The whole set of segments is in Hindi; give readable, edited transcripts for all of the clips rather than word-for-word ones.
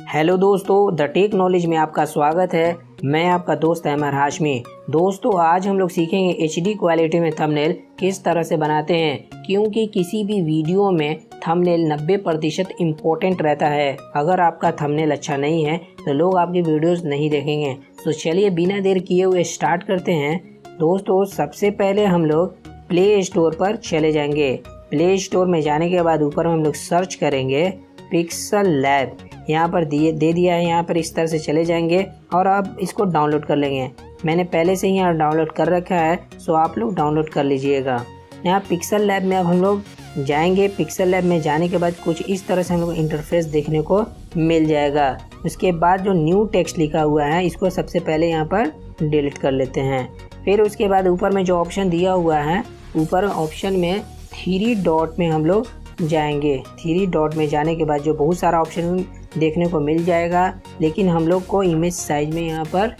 हेलो दोस्तों, द टेक नॉलेज में आपका स्वागत है। मैं आपका दोस्त अहमद हाशमी। दोस्तों, आज हम लोग सीखेंगे HD क्वालिटी में थंबनेल किस तरह से बनाते हैं, क्योंकि किसी भी वीडियो में थंबनेल 90% इम्पोर्टेंट रहता है। अगर आपका थंबनेल अच्छा नहीं है तो लोग आपकी वीडियोस नहीं देखेंगे। तो चलिए बिना देर किए हुए स्टार्ट करते हैं। दोस्तों, सबसे पहले हम लोग प्ले स्टोर पर चले जाएंगे। प्ले स्टोर में जाने के बाद ऊपर हम लोग सर्च करेंगे पिक्सल लैब। यहाँ पर दे दिया है। यहाँ पर इस तरह से चले जाएंगे और आप इसको डाउनलोड कर लेंगे। मैंने पहले से ही यहाँ डाउनलोड कर रखा है, सो आप लोग डाउनलोड कर लीजिएगा। यहाँ पिक्सल लैब में अब हम लोग जाएंगे। पिक्सल लैब में जाने के बाद कुछ इस तरह से हम लोग इंटरफेस देखने को मिल जाएगा। उसके बाद जो न्यू टेक्स्ट लिखा हुआ है, इसको सबसे पहले यहाँ पर डिलीट कर लेते हैं। फिर उसके बाद ऊपर में जो ऑप्शन दिया हुआ है, ऊपर ऑप्शन में 3 डॉट में हम लोग जाएंगे। 3 डॉट में जाने के बाद जो बहुत सारा ऑप्शन देखने को मिल जाएगा, लेकिन हम लोग को इमेज साइज में यहाँ पर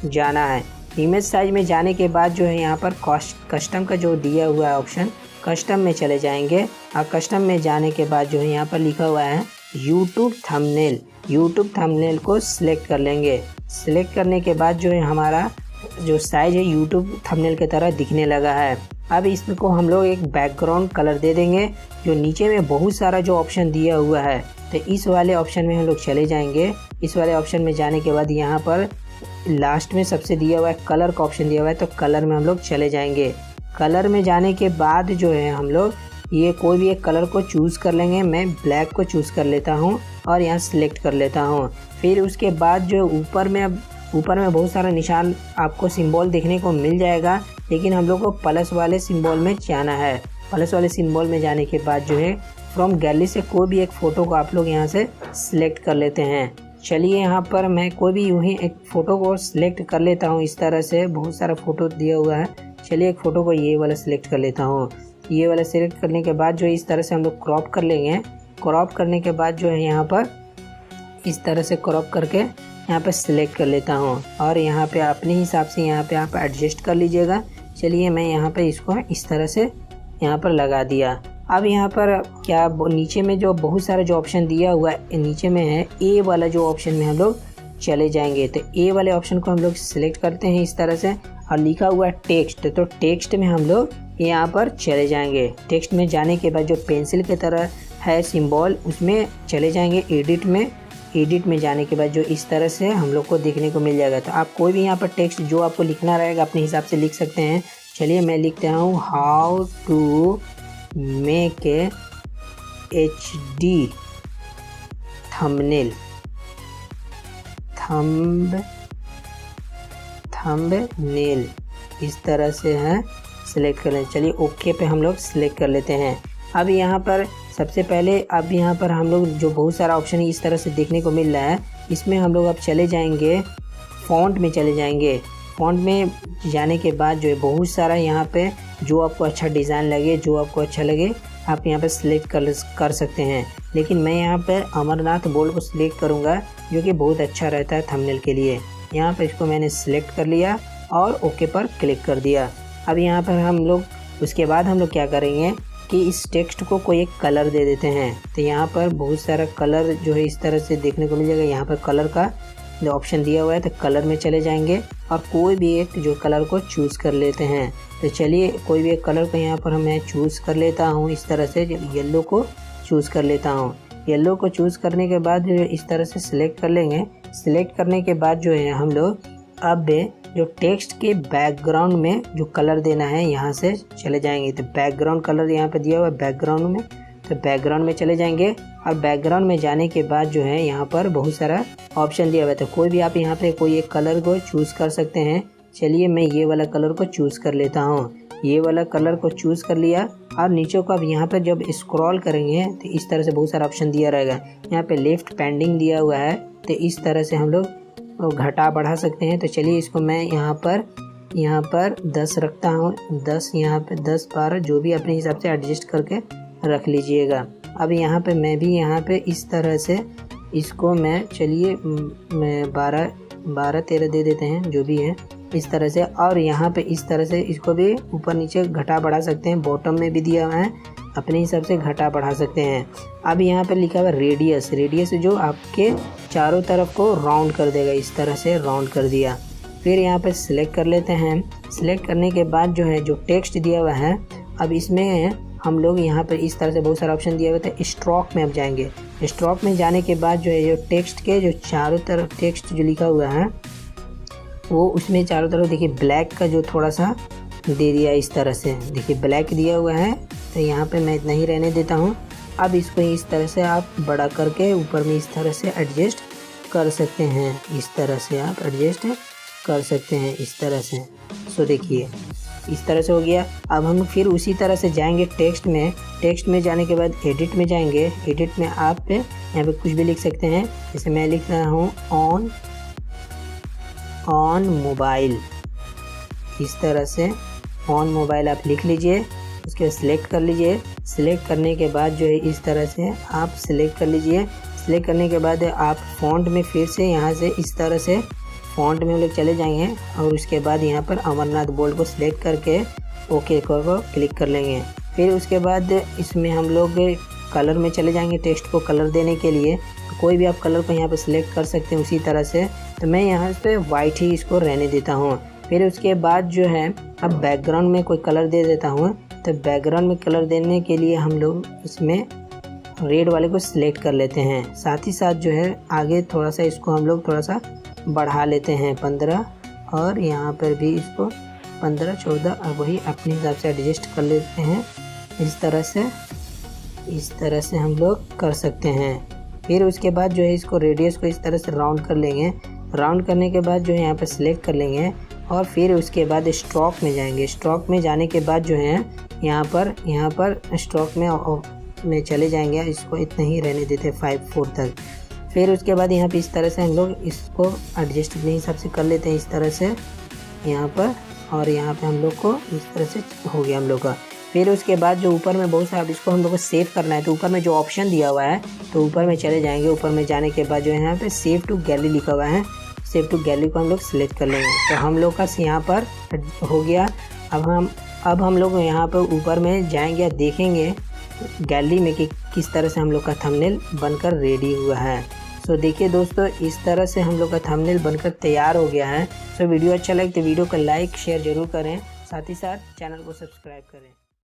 जाना है। इमेज साइज में जाने के बाद जो है यहाँ पर कस्टम का जो दिया हुआ है ऑप्शन, कस्टम में चले जाएंगे। और कस्टम में जाने के बाद जो है यहाँ पर लिखा हुआ है यूट्यूब थंबनेल। यूट्यूब थंबनेल को सिलेक्ट कर लेंगे। सिलेक्ट करने के बाद जो है हमारा जो साइज है यूट्यूब थंबनेल की तरह दिखने लगा है। अब इसको हम लोग एक बैकग्राउंड कलर दे देंगे। जो नीचे में बहुत सारा जो ऑप्शन दिया हुआ है, तो इस वाले ऑप्शन में हम लोग चले जाएंगे। इस वाले ऑप्शन में जाने के बाद यहाँ पर लास्ट में सबसे दिया हुआ है कलर का ऑप्शन दिया हुआ है, तो कलर में हम लोग चले जाएंगे। कलर में जाने के बाद जो है हम लोग ये कोई भी एक कलर को चूज़ कर लेंगे। मैं ब्लैक को चूज़ कर लेता हूँ और यहाँ सिलेक्ट कर लेता हूँ। फिर उसके बाद जो ऊपर में बहुत सारा निशान आपको सिंबल देखने को मिल जाएगा, लेकिन हम लोग को प्लस वाले सिंबल में जाना है। प्लस वाले सिंबल में जाने के बाद जो है फ्रॉम गैलरी से कोई भी एक फ़ोटो को आप लोग यहाँ से सिलेक्ट कर लेते हैं। चलिए यहाँ पर मैं कोई भी यूँ ही एक फ़ोटो को सिलेक्ट कर लेता हूँ। इस तरह से बहुत सारा फ़ोटो दिया हुआ है। चलिए एक फ़ोटो को ये वाला सिलेक्ट कर लेता हूँ। ये वाला सिलेक्ट करने के बाद जो इस तरह से हम लोग क्रॉप कर लेंगे। क्रॉप करने के बाद जो है यहाँ पर इस तरह से क्रॉप करके यहाँ पर सिलेक्ट कर लेता हूँ और यहाँ पे अपने हिसाब से यहाँ पे आप एडजस्ट कर लीजिएगा। चलिए मैं यहाँ पे इसको इस तरह से यहाँ पर लगा दिया। अब यहाँ पर क्या नीचे में जो बहुत सारा जो ऑप्शन दिया हुआ है, नीचे में है ए वाला जो ऑप्शन में हम लोग चले जाएंगे। तो ए वाले ऑप्शन को हम लोग सिलेक्ट करते हैं इस तरह से, और लिखा हुआ है टेक्स्ट, तो टेक्स्ट में हम लोग यहाँ पर चले जाएंगे। टेक्स्ट में जाने के बाद जो पेंसिल की तरह है सिंबल, उसमें चले जाएंगे एडिट में। एडिट में जाने के बाद जो इस तरह से हम लोग को देखने को मिल जाएगा। तो आप कोई भी यहाँ पर टेक्स्ट जो आपको लिखना रहेगा अपने हिसाब से लिख सकते हैं। चलिए मैं लिखता हूँ how to make a HD thumbnail. Thumbnail इस तरह से है, सिलेक्ट कर लें। चलिए ओके पे हम लोग सिलेक्ट कर लेते हैं। अब यहाँ पर सबसे पहले अब यहाँ पर हम लोग जो बहुत सारा ऑप्शन इस तरह से देखने को मिल रहा है, इसमें हम लोग अब चले जाएंगे फ़ॉन्ट में चले जाएंगे। फ़ॉन्ट में जाने के बाद जो है बहुत सारा यहाँ पे जो आपको अच्छा डिज़ाइन लगे, जो आपको अच्छा लगे, आप यहाँ पे सिलेक्ट कर सकते हैं। लेकिन मैं यहाँ पे अमरनाथ बोल्ड को सिलेक्ट करूँगा, जो कि बहुत अच्छा रहता है थंबनेल के लिए। यहाँ पर इसको मैंने सिलेक्ट कर लिया और ओके पर क्लिक कर दिया। अब यहाँ पर हम लोग उसके बाद हम लोग क्या करेंगे कि इस टेक्स्ट को कोई एक कलर दे देते हैं। तो यहाँ पर बहुत सारा कलर जो है इस तरह से देखने को मिल जाएगा। यहाँ पर कलर का जो ऑप्शन दिया हुआ है, तो कलर में चले जाएंगे और कोई भी एक जो कलर को चूज़ कर लेते हैं। तो चलिए कोई भी एक कलर को यहाँ पर मैं चूज़ कर लेता हूँ। इस तरह से येलो को चूज़ कर लेता हूँ। येलो को चूज़ करने के बाद जो इस तरह से सिलेक्ट कर लेंगे। सिलेक्ट करने के बाद जो है हम लोग अब जो टेक्स्ट के बैकग्राउंड में जो कलर देना है, यहाँ से चले जाएंगे। तो बैकग्राउंड कलर यहाँ पे दिया हुआ है बैकग्राउंड में, तो बैकग्राउंड में चले जाएंगे। और बैकग्राउंड में जाने के बाद जो है यहाँ पर बहुत सारा ऑप्शन दिया हुआ है, तो कोई भी आप यहाँ पे कोई एक कलर को चूज़ कर सकते हैं। चलिए मैं ये वाला कलर को चूज़ कर लेता हूँ। ये वाला कलर को चूज़ कर लिया और नीचे को अब यहाँ पर जब स्क्रॉल करेंगे तो इस तरह से बहुत सारा ऑप्शन दिया रहेगा। यहाँ पे लेफ्ट पेंडिंग दिया हुआ है, तो इस तरह से हम लोग घटा बढ़ा सकते हैं। तो चलिए इसको मैं यहाँ पर 10 रखता हूँ। 10 यहाँ पे 10 12 जो भी अपने हिसाब से एडजस्ट करके रख लीजिएगा। अब यहाँ पे मैं भी यहाँ पे इस तरह से इसको मैं चलिए मैं 12 13 दे देते हैं, जो भी है इस तरह से। और यहाँ पे इस तरह से इसको भी ऊपर नीचे घटा बढ़ा सकते हैं। बॉटम में भी दिया हुआ है, अपने हिसाब से घटा बढ़ा सकते हैं। अब यहाँ पे लिखा हुआ रेडियस, रेडियस जो आपके चारों तरफ को राउंड कर देगा, इस तरह से राउंड कर दिया। फिर यहाँ पे सिलेक्ट कर लेते हैं। सिलेक्ट करने के बाद जो है जो टेक्स्ट दिया हुआ है, अब इसमें हम लोग यहाँ पर इस तरह से बहुत सारा ऑप्शन दिया हुआ था। स्ट्रोक में अब जाएंगे। स्ट्रोक में जाने के बाद जो है जो टेक्स्ट के जो चारों तरफ टेक्स्ट जो लिखा हुआ है वो उसमें चारों तरफ देखिए ब्लैक का जो थोड़ा सा दे दिया, इस तरह से देखिए ब्लैक दिया हुआ है। तो यहाँ पे मैं इतना ही रहने देता हूँ। अब इसको इस तरह से आप बड़ा करके ऊपर में इस तरह से एडजस्ट कर सकते हैं, इस तरह से आप एडजस्ट कर सकते हैं इस तरह से। सो देखिए इस तरह से हो गया। अब हम फिर उसी तरह से जाएंगे टेक्स्ट में। टेक्स्ट में जाने के बाद एडिट में जाएंगे। एडिट में आप यहाँ पे कुछ भी लिख सकते हैं। जैसे मैं लिख रहा हूँ ऑन मोबाइल, इस तरह से ऑन मोबाइल आप लिख लीजिए। उसके बाद सिलेक्ट कर लीजिए। सिलेक्ट करने के बाद जो है इस तरह से आप सिलेक्ट कर लीजिए। सिलेक्ट करने के बाद आप फ़ॉन्ट में फिर से यहाँ से इस तरह से फ़ॉन्ट में हम लोग चले जाएंगे और उसके बाद यहाँ पर अमरनाथ बोल्ड को सिलेक्ट करके ओके को क्लिक कर लेंगे। फिर उसके बाद इसमें हम लोग कलर में चले जाएंगे। टेक्स्ट को कलर देने के लिए कोई भी आप कलर को यहाँ पर सिलेक्ट कर सकते हैं उसी तरह से। तो मैं यहाँ पे वाइट ही इसको रहने देता हूँ। फिर उसके बाद जो है अब बैकग्राउंड में कोई कलर दे देता हूँ। तो बैकग्राउंड में कलर देने के लिए हम लोग इसमें रेड वाले को सिलेक्ट कर लेते हैं। साथ ही साथ जो है आगे थोड़ा सा इसको हम लोग थोड़ा सा बढ़ा लेते हैं 15, और यहाँ पर भी इसको 15, 14 और वही अपने हिसाब से एडजस्ट कर लेते हैं। इस तरह से हम लोग कर सकते हैं। फिर उसके बाद जो है इसको रेडियस को इस तरह से राउंड कर लेंगे। राउंड करने के बाद जो है यहाँ पर सिलेक्ट कर लेंगे और फिर उसके बाद स्ट्रोक में जाएंगे। स्ट्रोक में जाने के बाद जो है यहाँ पर स्ट्रोक में चले जाएंगे। इसको इतना ही रहने देते 5-4 तक। फिर उसके बाद यहाँ पे इस तरह से हम लोग इसको एडजस्ट अपने हिसाब से कर लेते हैं इस तरह से यहाँ पर, और यहाँ पे हम लोग को इस तरह से हो गया हम लोग का। फिर उसके बाद जो ऊपर में बहुत सारा इसको हम लोग को सेव करना है, तो ऊपर में जो ऑप्शन दिया हुआ है तो ऊपर में चले जाएंगे। ऊपर में जाने के बाद जो है यहाँ पे सेव टू गैलरी लिखा हुआ है, सेव टू गैलरी को हम लोग सिलेक्ट कर लेंगे। तो हम लोग का यहाँ पर हो गया। अब हम लोग यहाँ पर ऊपर में जाएंगे, देखेंगे गैलरी में कि किस तरह से हम लोग का थंबनेल बनकर रेडी हुआ है। सो देखिए दोस्तों, इस तरह से हम लोग का थंबनेल बनकर तैयार हो गया है। सो वीडियो अच्छा लगे तो वीडियो को लाइक शेयर जरूर करें, साथ ही साथ चैनल को सब्सक्राइब करें।